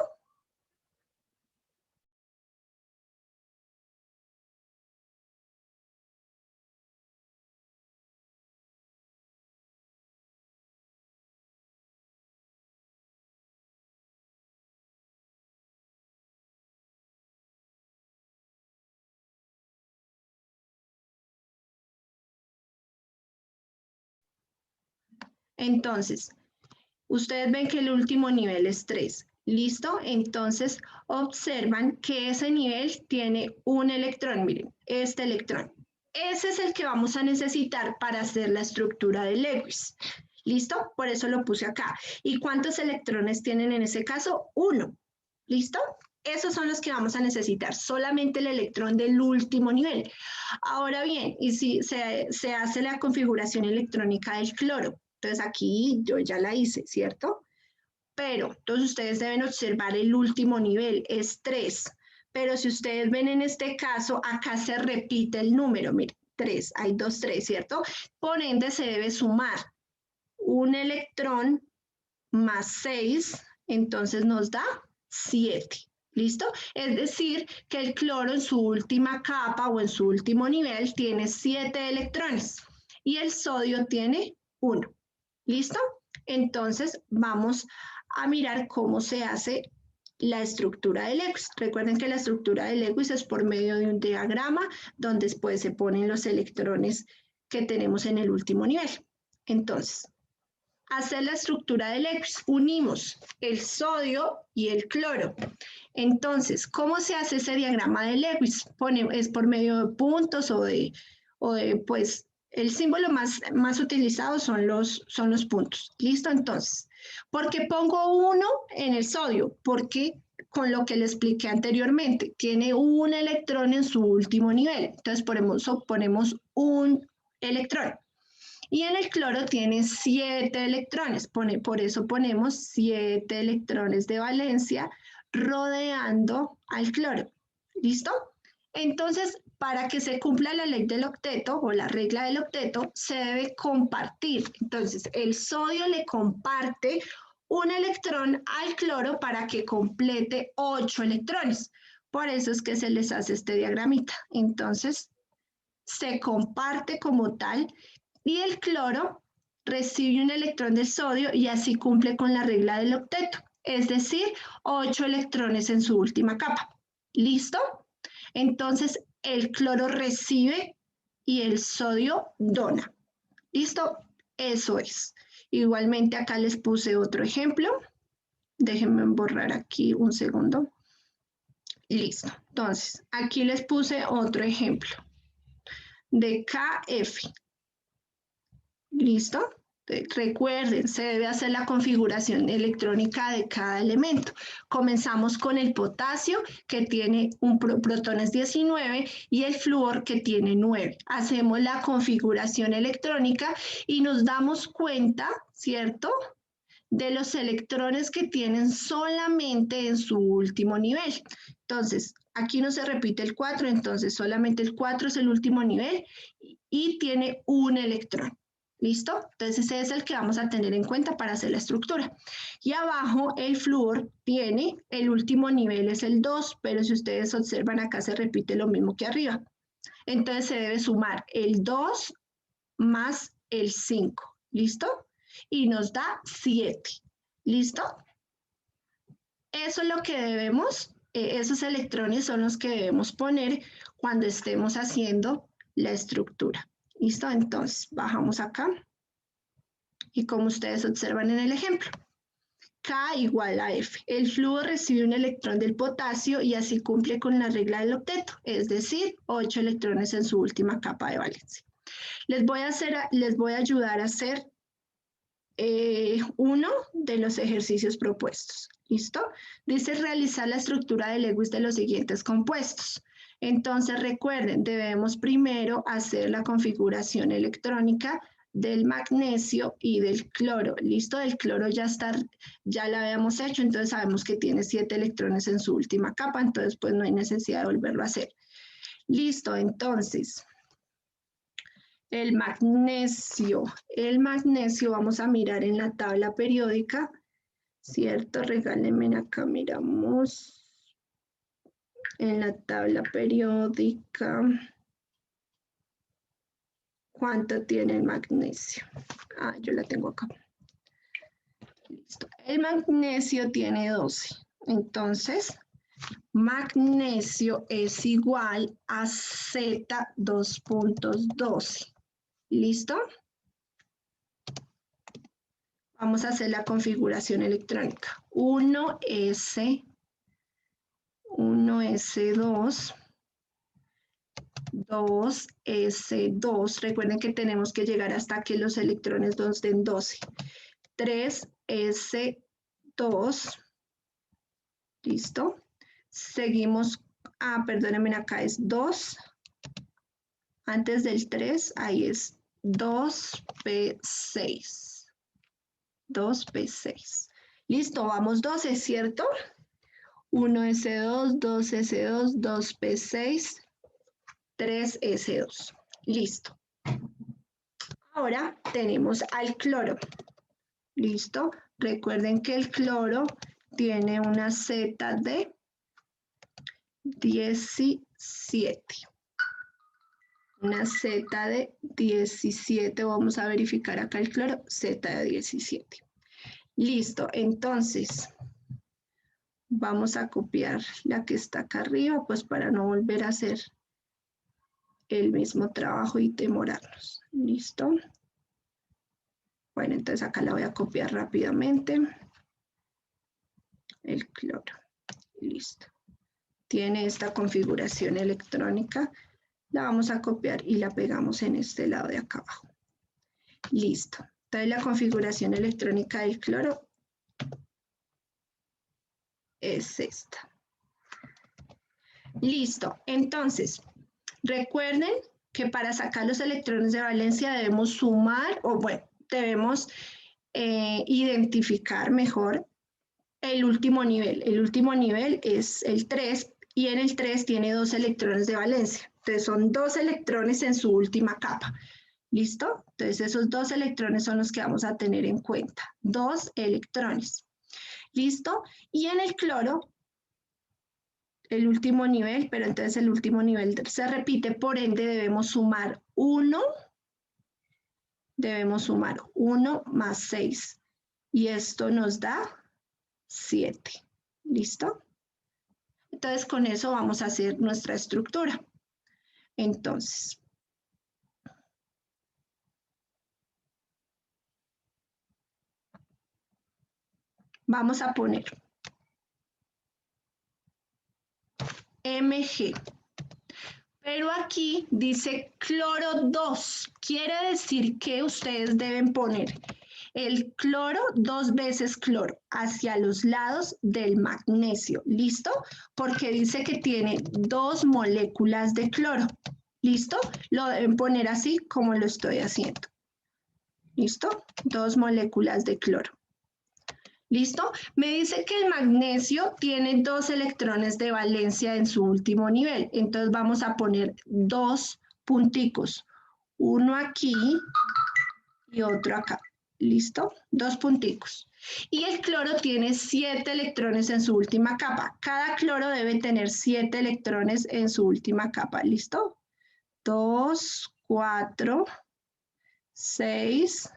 Entonces, ustedes ven que el último nivel es 3. ¿Listo? Entonces, observan que ese nivel tiene un electrón. Miren, este electrón. Ese es el que vamos a necesitar para hacer la estructura de Lewis. ¿Listo? Por eso lo puse acá. ¿Y cuántos electrones tienen en ese caso? 1. ¿Listo? Esos son los que vamos a necesitar, solamente el electrón del último nivel. Ahora bien, y si se hace la configuración electrónica del cloro, entonces aquí yo ya la hice, ¿cierto? Pero entonces ustedes deben observar el último nivel, es 3. Pero si ustedes ven en este caso, acá se repite el número, miren, 3, hay 2, 3, ¿cierto? Por ende se debe sumar un electrón más 6, entonces nos da 7. ¿Listo? Es decir, que el cloro en su última capa o en su último nivel tiene 7 electrones y el sodio tiene 1. ¿Listo? Entonces vamos a mirar cómo se hace la estructura de Lewis. Recuerden que la estructura de Lewis es por medio de un diagrama donde después se ponen los electrones que tenemos en el último nivel. Entonces, hacer la estructura de Lewis, unimos el sodio y el cloro. Entonces, ¿cómo se hace ese diagrama de Lewis? Es por medio de puntos o de pues, el símbolo más utilizado son los puntos. ¿Listo? Entonces, ¿por qué pongo 1 en el sodio? Porque con lo que le expliqué anteriormente, tiene un electrón en su último nivel. Entonces, ponemos un electrón. Y en el cloro tiene 7 electrones, por eso ponemos 7 electrones de valencia rodeando al cloro. ¿Listo? Entonces, para que se cumpla la ley del octeto o la regla del octeto, se debe compartir. Entonces, el sodio le comparte un electrón al cloro para que complete 8 electrones. Por eso es que se les hace este diagramita. Entonces, se comparte como tal y el cloro recibe un electrón del sodio y así cumple con la regla del octeto, es decir, 8 electrones en su última capa. ¿Listo? Entonces, el cloro recibe y el sodio dona. ¿Listo? Eso es. Igualmente acá les puse otro ejemplo. Déjenme borrar aquí un segundo. Listo. Entonces, aquí les puse otro ejemplo de KF. ¿Listo? Recuerden, se debe hacer la configuración electrónica de cada elemento. Comenzamos con el potasio, que tiene protones 19, y el flúor, que tiene 9. Hacemos la configuración electrónica y nos damos cuenta, ¿cierto?, de los electrones que tienen solamente en su último nivel. Entonces, aquí no se repite el 4, entonces solamente el 4 es el último nivel y tiene un electrón. ¿Listo? Entonces ese es el que vamos a tener en cuenta para hacer la estructura. Y abajo el flúor tiene, el último nivel es el 2, pero si ustedes observan acá se repite lo mismo que arriba. Entonces se debe sumar el 2 más el 5. ¿Listo? Y nos da 7. ¿Listo? Eso es lo que debemos, esos electrones son los que debemos poner cuando estemos haciendo la estructura. ¿Listo? Entonces, bajamos acá. Y como ustedes observan en el ejemplo, K igual a F. El flúor recibe un electrón del potasio y así cumple con la regla del octeto, es decir, 8 electrones en su última capa de valencia. Les voy a ayudar a hacer uno de los ejercicios propuestos. ¿Listo? Dice realizar la estructura de Lewis de los siguientes compuestos. Entonces recuerden, debemos primero hacer la configuración electrónica del magnesio y del cloro. ¿Listo? El cloro ya lo habíamos hecho, entonces sabemos que tiene 7 electrones en su última capa, entonces pues no hay necesidad de volverlo a hacer. Listo, entonces el magnesio vamos a mirar en la tabla periódica, ¿cierto? Regálenme acá, miramos en la tabla periódica cuánto tiene el magnesio. Ah, yo la tengo acá. Listo. El magnesio tiene 12. Entonces, magnesio es igual a Z2.12. ¿Listo? Vamos a hacer la configuración electrónica. 1S2, 2S2. Recuerden que tenemos que llegar hasta que los electrones nos den 12. 3S2. ¿Listo? Seguimos. Perdónenme, acá es 2. Antes del 3, ahí es 2P6. 2P6. Listo, vamos 12, ¿cierto? 1S2, 2S2, 2P6, 3S2. Listo. Ahora tenemos al cloro. ¿Listo? Recuerden que el cloro tiene una Z de 17. Una Z de 17. Vamos a verificar acá el cloro. Z de 17. Listo. Entonces, vamos a copiar la que está acá arriba, pues para no volver a hacer el mismo trabajo y demorarnos. ¿Listo? Bueno, entonces acá la voy a copiar rápidamente. El cloro. Listo. Tiene esta configuración electrónica. La vamos a copiar y la pegamos en este lado de acá abajo. Listo. Entonces la configuración electrónica del cloro es esta. Listo. Entonces, recuerden que para sacar los electrones de valencia debemos sumar, o bueno, debemos identificar mejor el último nivel. El último nivel es el 3 y en el 3 tiene 2 electrones de valencia. Entonces son 2 electrones en su última capa. ¿Listo? Entonces esos 2 electrones son los que vamos a tener en cuenta. 2 electrones. ¿Listo? Y en el cloro, el último nivel, pero entonces el último nivel se repite, por ende debemos sumar 1. Debemos sumar 1 más 6. Y esto nos da 7. ¿Listo? Entonces, con eso vamos a hacer nuestra estructura. Entonces, vamos a poner Mg. Pero aquí dice cloro 2. Quiere decir que ustedes deben poner el cloro 2 veces cloro hacia los lados del magnesio. ¿Listo? Porque dice que tiene 2 moléculas de cloro. ¿Listo? Lo deben poner así como lo estoy haciendo. ¿Listo? 2 moléculas de cloro. ¿Listo? Me dice que el magnesio tiene 2 electrones de valencia en su último nivel. Entonces vamos a poner 2 punticos. Uno aquí y otro acá. ¿Listo? 2 punticos. Y el cloro tiene 7 electrones en su última capa. Cada cloro debe tener 7 electrones en su última capa. ¿Listo? 2, 4, 6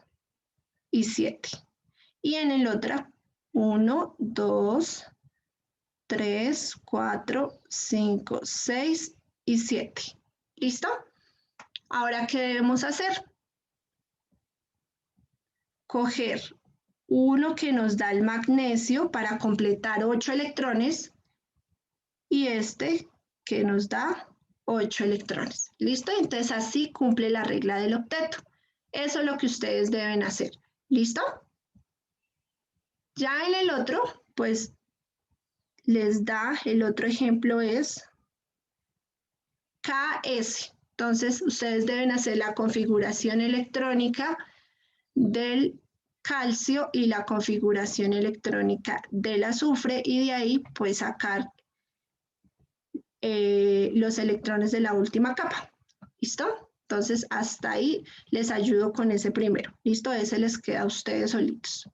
y 7. Y en el otro, 1, 2, 3, 4, 5, 6 y 7. ¿Listo? Ahora, ¿qué debemos hacer? Coger uno que nos da el magnesio para completar 8 electrones y este que nos da 8 electrones. ¿Listo? Entonces así cumple la regla del octeto. Eso es lo que ustedes deben hacer. ¿Listo? Ya en el otro, pues les da, el otro ejemplo es KS. Entonces ustedes deben hacer la configuración electrónica del calcio y la configuración electrónica del azufre y de ahí pues sacar los electrones de la última capa. ¿Listo? Entonces hasta ahí les ayudo con ese primero. ¿Listo? Ese les queda a ustedes solitos.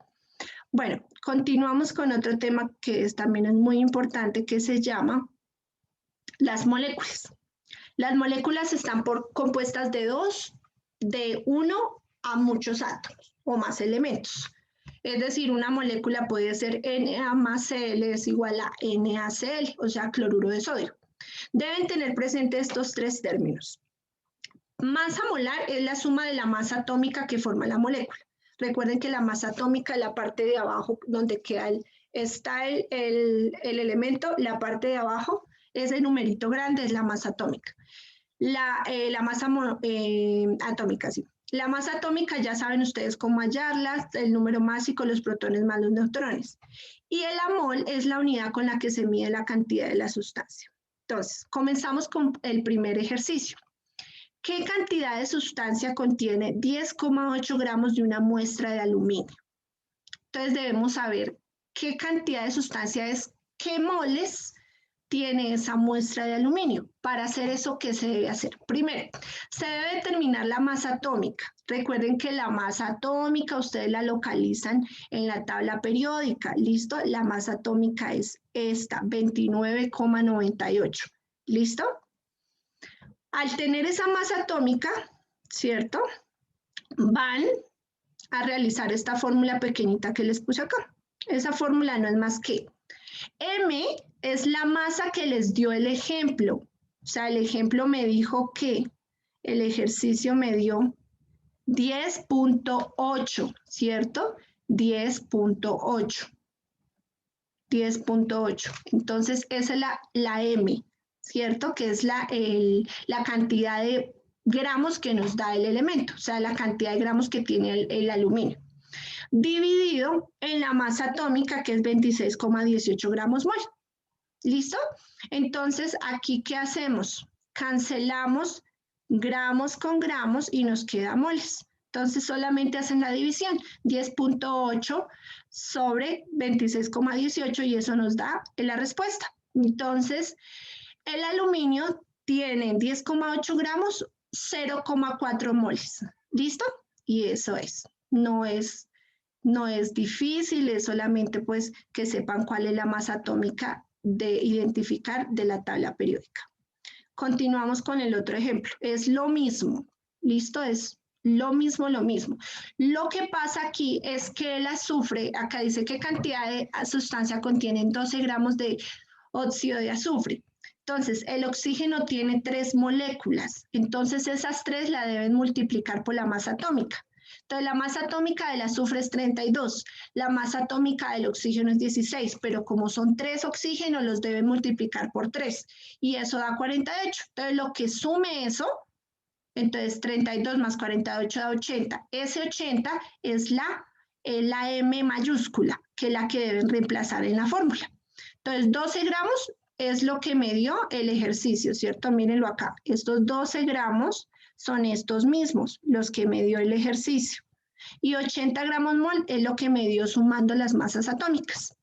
Bueno, continuamos con otro tema que también es muy importante que se llama las moléculas. Las moléculas están compuestas de 2, de 1 a muchos átomos o más elementos. Es decir, una molécula puede ser Na más Cl es igual a NaCl, o sea, cloruro de sodio. Deben tener presentes estos 3 términos. Masa molar es la suma de la masa atómica que forma la molécula. Recuerden que la masa atómica es la parte de abajo donde está el elemento, la parte de abajo, ese numerito grande es la masa atómica. La masa atómica, sí. La masa atómica ya saben ustedes cómo hallarla, el número másico, los protones más los neutrones. Y el mol es la unidad con la que se mide la cantidad de la sustancia. Entonces, comenzamos con el primer ejercicio. ¿Qué cantidad de sustancia contiene 10,8 gramos de una muestra de aluminio? Entonces debemos saber qué cantidad de sustancia es, qué moles tiene esa muestra de aluminio. Para hacer eso, ¿qué se debe hacer? Primero, se debe determinar la masa atómica. Recuerden que la masa atómica ustedes la localizan en la tabla periódica. ¿Listo? La masa atómica es esta, 29,98. ¿Listo? Al tener esa masa atómica, ¿cierto? Van a realizar esta fórmula pequeñita que les puse acá. Esa fórmula no es más que M es la masa que les dio el ejemplo. O sea, el ejemplo me dijo que el ejercicio me dio 10,8, ¿cierto? 10,8. 10,8. Entonces, esa es la M, ¿cierto? Que es la cantidad de gramos que nos da el elemento, o sea, la cantidad de gramos que tiene el aluminio, dividido en la masa atómica, que es 26,18 gramos mol. ¿Listo? Entonces, aquí, ¿qué hacemos? Cancelamos gramos con gramos y nos queda moles. Entonces, solamente hacen la división, 10,8 sobre 26,18 y eso nos da la respuesta. Entonces, el aluminio tiene 10,8 gramos, 0,4 moles. ¿Listo? Y eso es. No es difícil, es solamente pues que sepan cuál es la masa atómica de identificar de la tabla periódica. Continuamos con el otro ejemplo. Es lo mismo. ¿Listo? Es lo mismo. Lo que pasa aquí es que el azufre, acá dice qué cantidad de sustancia contienen 12 gramos de óxido de azufre. Entonces, el oxígeno tiene 3 moléculas. Entonces, esas 3 la deben multiplicar por la masa atómica. Entonces, la masa atómica del azufre es 32, la masa atómica del oxígeno es 16, pero como son 3 oxígenos, los deben multiplicar por 3, y eso da 48. Entonces, lo que sume eso, entonces 32 más 48 da 80. Ese 80 es la M mayúscula, que es la que deben reemplazar en la fórmula. Entonces, 12 gramos es lo que me dio el ejercicio, ¿cierto? Mírenlo acá. Estos 12 gramos son estos mismos, los que me dio el ejercicio. Y 80 gramos mol es lo que me dio sumando las masas atómicas.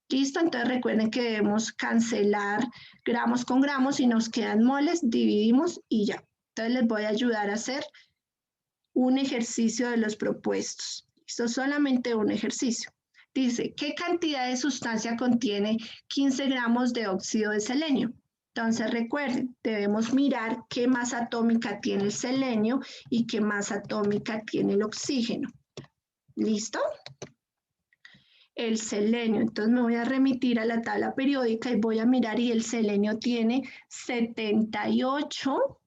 ¿Listo? Entonces recuerden que debemos cancelar gramos con gramos y nos quedan moles, dividimos y ya. Entonces les voy a ayudar a hacer un ejercicio de los propuestos. Esto es solamente un ejercicio. Dice, ¿qué cantidad de sustancia contiene 15 gramos de óxido de selenio? Entonces recuerden, debemos mirar qué masa atómica tiene el selenio y qué masa atómica tiene el oxígeno. ¿Listo? El selenio, entonces me voy a remitir a la tabla periódica y voy a mirar y el selenio tiene 78,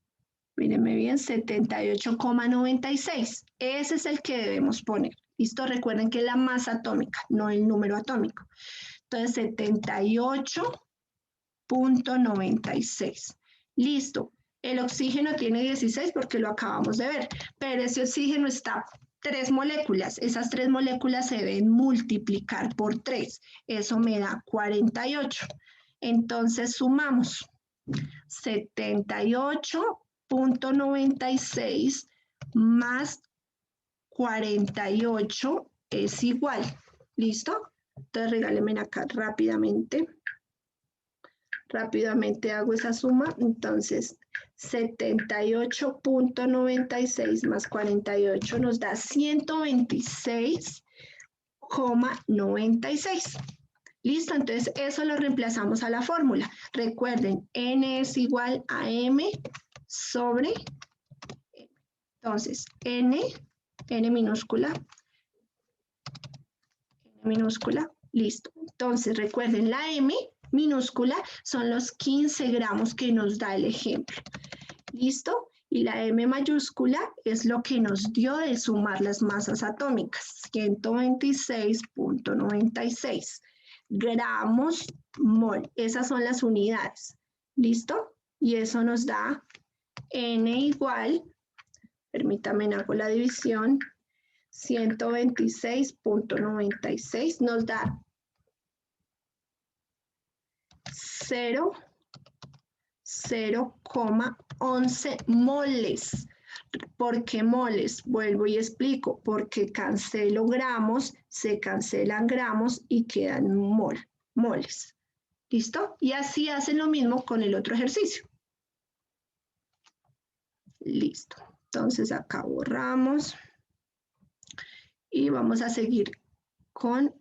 mírenme bien, 78,96. Ese es el que debemos poner. ¿Listo? Recuerden que es la masa atómica, no el número atómico. Entonces, 78,96. Listo. El oxígeno tiene 16 porque lo acabamos de ver, pero ese oxígeno está 3 moléculas. Esas 3 moléculas se deben multiplicar por 3. Eso me da 48. Entonces, sumamos 78,96 más 48 es igual. ¿Listo? Entonces regálenme acá rápidamente. Rápidamente hago esa suma. Entonces 78,96 más 48 nos da 126,96. ¿Listo? Entonces eso lo reemplazamos a la fórmula. Recuerden, N es igual a M sobre M. Entonces, N minúscula, listo. Entonces, recuerden, la M minúscula son los 15 gramos que nos da el ejemplo. ¿Listo? Y la M mayúscula es lo que nos dio de sumar las masas atómicas, 126,96 gramos mol. Esas son las unidades. ¿Listo? Y eso nos da N igual, permítanme, hago la división, 126,96 nos da 0,11 moles. ¿Por qué moles? Vuelvo y explico, porque cancelo gramos, se cancelan gramos y quedan moles. ¿Listo? Y así hacen lo mismo con el otro ejercicio. Listo. Entonces acá borramos y vamos a seguir con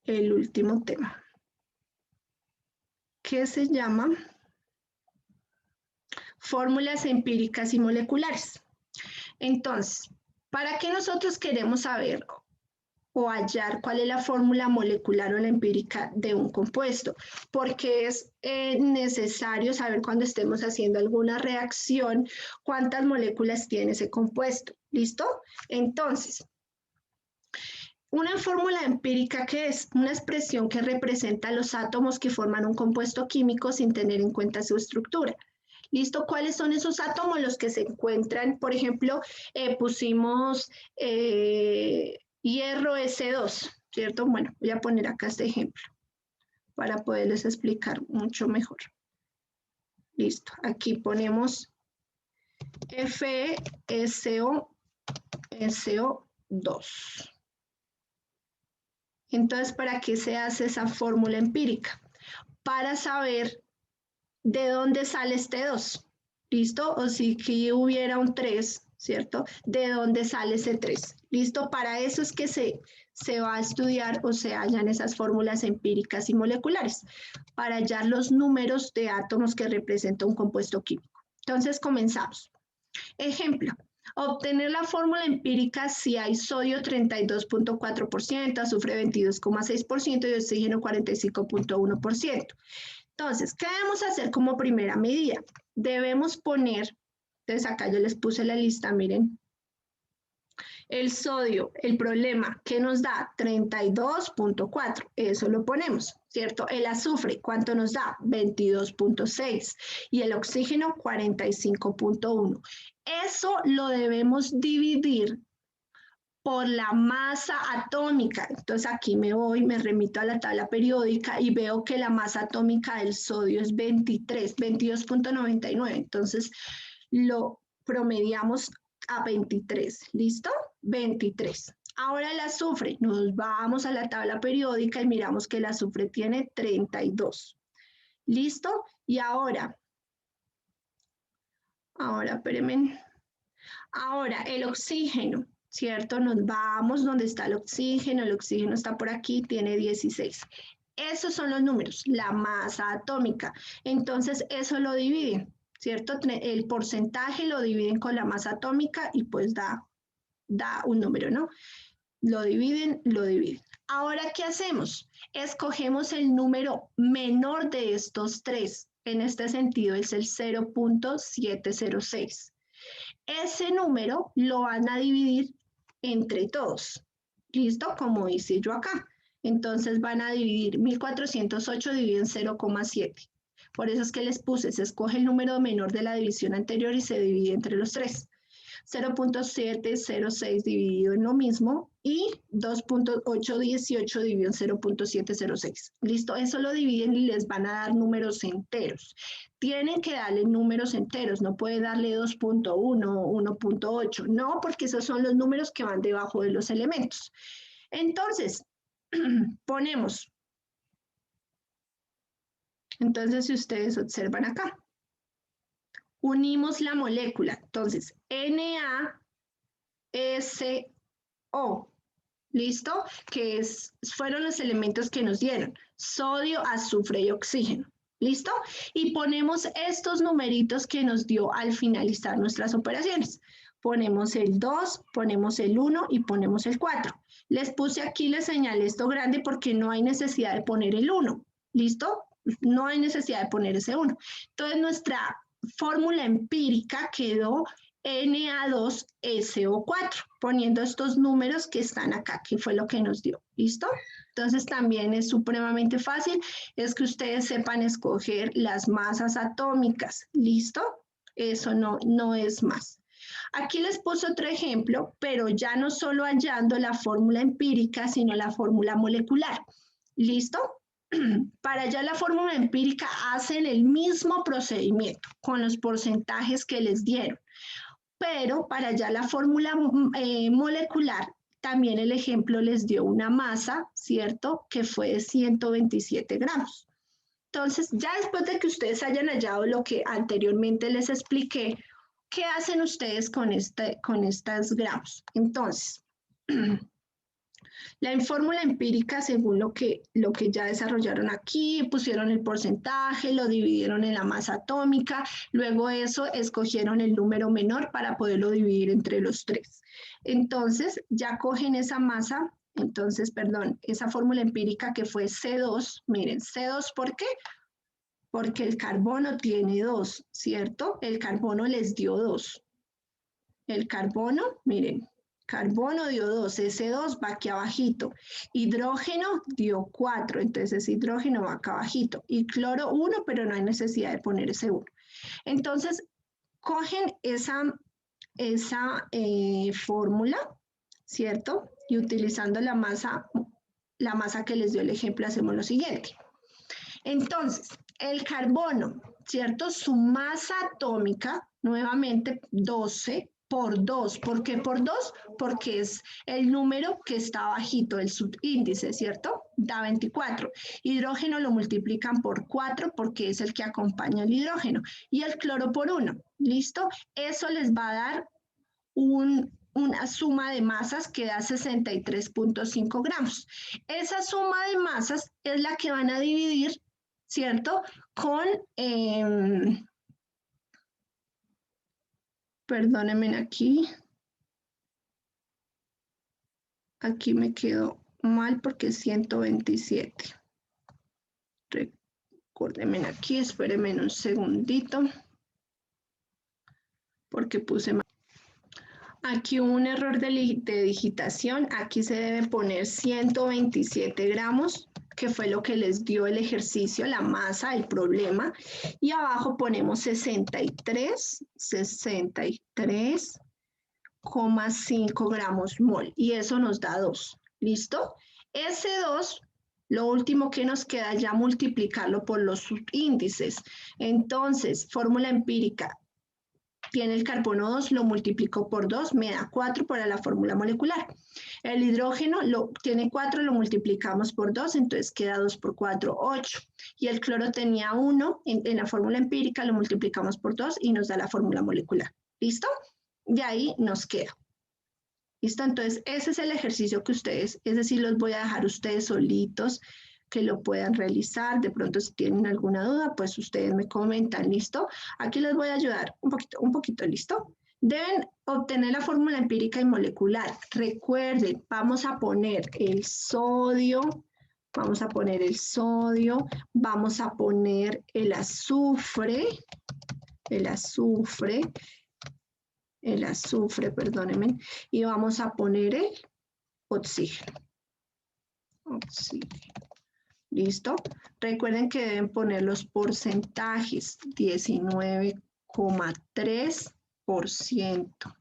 el último tema, que se llama fórmulas empíricas y moleculares. Entonces, ¿para qué nosotros queremos saber o hallar cuál es la fórmula molecular o la empírica de un compuesto? Porque es necesario saber cuando estemos haciendo alguna reacción cuántas moléculas tiene ese compuesto. ¿Listo? Entonces, una fórmula empírica, que es una expresión que representa los átomos que forman un compuesto químico sin tener en cuenta su estructura. ¿Listo? ¿Cuáles son esos átomos? Los que se encuentran, por ejemplo, pusimos hierro S2, ¿cierto? Bueno, voy a poner acá este ejemplo para poderles explicar mucho mejor. Listo, aquí ponemos FeSO2. Entonces, ¿para qué se hace esa fórmula empírica? Para saber de dónde sale este 2, ¿listo? O si aquí hubiera un 3, ¿cierto? ¿De dónde sale ese 3? ¿Listo? Para eso es que se va a estudiar o se hallan esas fórmulas empíricas y moleculares, para hallar los números de átomos que representa un compuesto químico. Entonces, comenzamos. Ejemplo. Obtener la fórmula empírica si hay sodio 32,4%, azufre 22,6% y oxígeno 45,1%. Entonces, ¿qué debemos hacer como primera medida? Debemos poner, entonces acá yo les puse la lista, miren. El sodio, el problema, ¿qué nos da? 32.4, eso lo ponemos, ¿cierto? El azufre, ¿cuánto nos da? 22.6 y el oxígeno 45.1. Eso lo debemos dividir por la masa atómica. Entonces aquí me voy, me remito a la tabla periódica y veo que la masa atómica del sodio es 22.99. Entonces lo promediamos a 23. ¿Listo? 23. Ahora el azufre. Nos vamos a la tabla periódica y miramos que el azufre tiene 32. ¿Listo? Y ahora, espérenme. Ahora el oxígeno. ¿Cierto? Nos vamos donde está el oxígeno está por aquí, tiene 16. Esos son los números, la masa atómica. Entonces, eso lo dividen, ¿cierto? El porcentaje lo dividen con la masa atómica y pues da un número, ¿no? Lo dividen. Ahora, ¿qué hacemos? Escogemos el número menor de estos tres. En este sentido, es el 0.706. Ese número lo van a dividir entre todos. ¿Listo? Como hice yo acá. Entonces van a dividir 1408 dividido en 0,7. Por eso es que les puse, se escoge el número menor de la división anterior y se divide entre los tres. 0.706 dividido en lo mismo y 2.818 dividido en 0.706. ¿Listo? Eso lo dividen y les van a dar números enteros. Tienen que darle números enteros, no puede darle 2.1, 1.8, no, porque esos son los números que van debajo de los elementos. Entonces, ponemos. Entonces, si ustedes observan acá, unimos la molécula. Entonces, NaSO, ¿listo? Que fueron los elementos que nos dieron, sodio, azufre y oxígeno. ¿Listo? Y ponemos estos numeritos que nos dio al finalizar nuestras operaciones. Ponemos el 2, ponemos el 1 y ponemos el 4. Les puse aquí, les señalé esto grande porque no hay necesidad de poner el 1. ¿Listo? No hay necesidad de poner ese 1. Entonces, nuestra fórmula empírica quedó Na2SO4, poniendo estos números que están acá, que fue lo que nos dio. ¿Listo? Entonces también es supremamente fácil, es que ustedes sepan escoger las masas atómicas. ¿Listo? Eso no es más. Aquí les puse otro ejemplo, pero ya no solo hallando la fórmula empírica, sino la fórmula molecular. ¿Listo? Para hallar la fórmula empírica hacen el mismo procedimiento con los porcentajes que les dieron. Pero para hallar la fórmula molecular, también el ejemplo les dio una masa, ¿cierto? Que fue de 127 gramos. Entonces, ya después de que ustedes hayan hallado lo que anteriormente les expliqué, ¿qué hacen ustedes con estos gramos? Entonces, la fórmula empírica, según lo que ya desarrollaron aquí, pusieron el porcentaje, lo dividieron en la masa atómica, luego eso escogieron el número menor para poderlo dividir entre los tres. Entonces, ya cogen esa masa, esa fórmula empírica que fue C2, miren, C2, ¿por qué? Porque el carbono tiene 2, ¿cierto? El carbono les dio 2. El carbono, miren, carbono dio 2, ese 2 va aquí abajito. Hidrógeno dio 4, entonces ese hidrógeno va acá abajito. Y cloro 1, pero no hay necesidad de poner ese 1. Entonces, cogen esa fórmula, ¿cierto? Y utilizando la masa que les dio el ejemplo, hacemos lo siguiente. Entonces, el carbono, ¿cierto? Su masa atómica, nuevamente 12 por 2. ¿Por qué por 2? Porque es el número que está bajito, el subíndice, ¿cierto? Da 24. Hidrógeno lo multiplican por 4 porque es el que acompaña el hidrógeno. Y el cloro por 1. ¿Listo? Eso les va a dar una suma de masas que da 63.5 gramos. Esa suma de masas es la que van a dividir, ¿cierto? Con, perdónenme aquí me quedó mal porque es 127. Recuérdenme aquí, espérenme un segundito, porque puse mal. Aquí hubo un error de digitación. Aquí se debe poner 127 gramos, que fue lo que les dio el ejercicio, la masa, el problema. Y abajo ponemos 63,5 gramos mol. Y eso nos da 2. ¿Listo? Ese 2, lo último que nos queda ya multiplicarlo por los subíndices. Entonces, fórmula empírica. Tiene el carbono 2, lo multiplico por 2, me da 4 para la fórmula molecular. El hidrógeno tiene 4, lo multiplicamos por 2, entonces queda 2 por 4, 8. Y el cloro tenía 1, en la fórmula empírica lo multiplicamos por 2 y nos da la fórmula molecular. ¿Listo? Y ahí nos queda. ¿Listo? Entonces, ese es el ejercicio que ustedes, es decir, los voy a dejar ustedes solitos, que lo puedan realizar. De pronto, si tienen alguna duda, pues ustedes me comentan, ¿listo? Aquí les voy a ayudar un poquito, ¿listo? Deben obtener la fórmula empírica y molecular. Recuerden, vamos a poner el sodio, vamos a poner el azufre, perdónenme, y vamos a poner el oxígeno. ¿Listo? Recuerden que deben poner los porcentajes, 19,3%.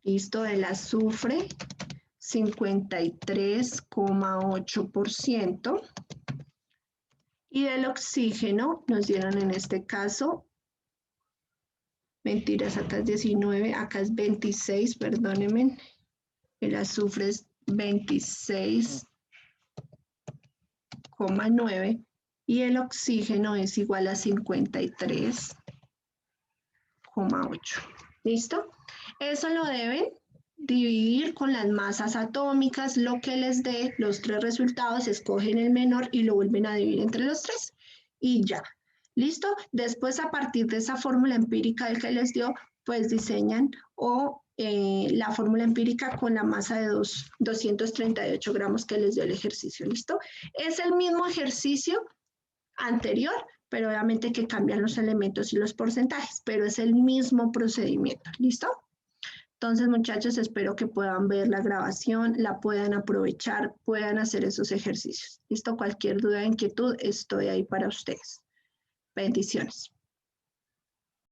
¿Listo? El azufre, 53,8%. Y el oxígeno nos dieron en este caso, mentiras, acá es 19, acá es 26, perdónenme. El azufre es 26,9 y el oxígeno es igual a 53,8. ¿Listo? Eso lo deben dividir con las masas atómicas, lo que les dé los 3 resultados, escogen el menor y lo vuelven a dividir entre los 3 y ya. ¿Listo? Después, a partir de esa fórmula empírica del que les dio, pues diseñan la fórmula empírica con la masa de 238 gramos que les dio el ejercicio. ¿Listo? Es el mismo ejercicio anterior, pero obviamente que cambian los elementos y los porcentajes, pero es el mismo procedimiento. ¿Listo? Entonces, muchachos, espero que puedan ver la grabación, la puedan aprovechar, puedan hacer esos ejercicios. ¿Listo? Cualquier duda, inquietud, estoy ahí para ustedes. Bendiciones.